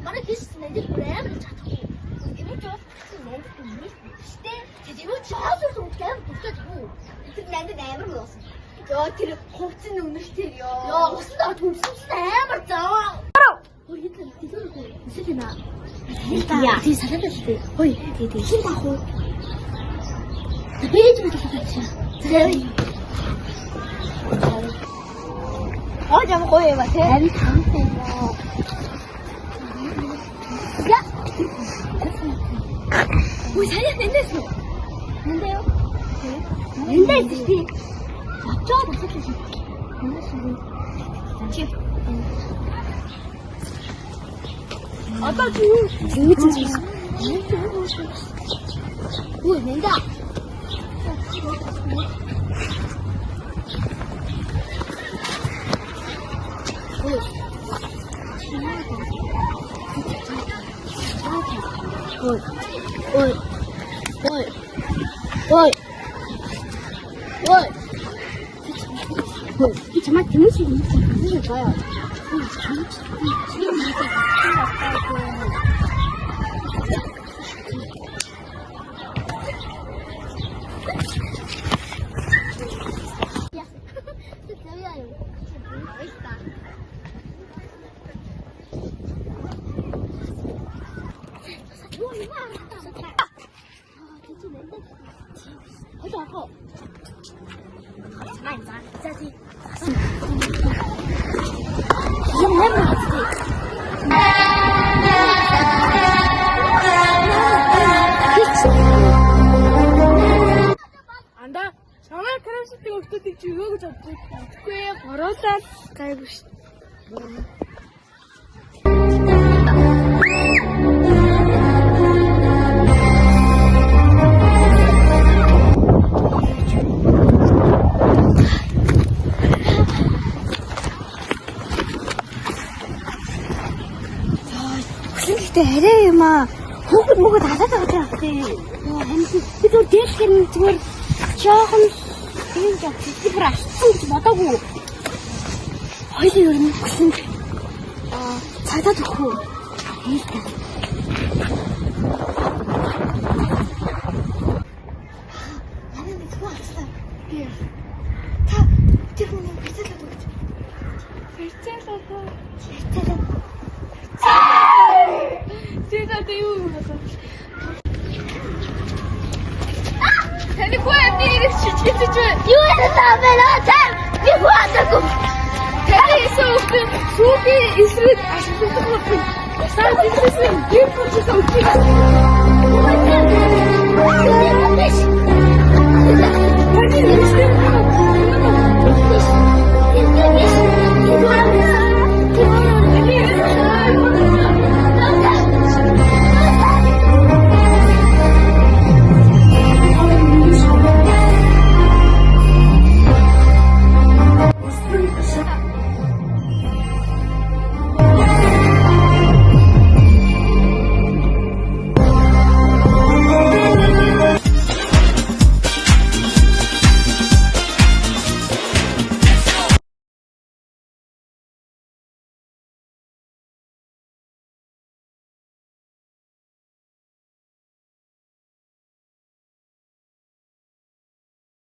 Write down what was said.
манай хийсэн надад амар чадахгүй. Эмээ ч бас надад юм штэ. Эмээ ч хаасаа үтгэв бүгдээ юу. Тэр надад амар болсон. Яа тэр хувцсан өмнөх тэр ёо. Яа уснаа төвсөн амар заа. Ой итгэл тийгүй. Эсвэл яа. Тий салаад штэ. Ой тий хин таах уу. Бэж мэдээ. Зээ. 좀 고해봐, 돼? 아니, 잘못했어. 야! 오, 자리야, 낸댔어. 낸대요? 낸댔지. 맞죠? 다섯개씩. 낸댔어. 아빠 주. 재밌지? 오, 낸다. 정말 재밌을 수 있을까요? Анда чамайг красивтэй өгтөдийг чи юу гэж бодож байна? Үгүй ээ, бороо гайгүй шүү. арай юм аа. Хүүхэд мөгөд алаад байгаа юм. Би зөв дээшгээр нь зүгээр жоохон юм жаа. Тэр ашигсан гэж бодоогүй. Хоёул ер нь гэсэн цагдаад өгөх үү? Хэлдэг. Таны хөө амир чичээч юу яагаад байна би хөөдөггүй таны сүүхий эсрэг ашиглахгүй сар диссэн гэр бүлээс өгчих What is this?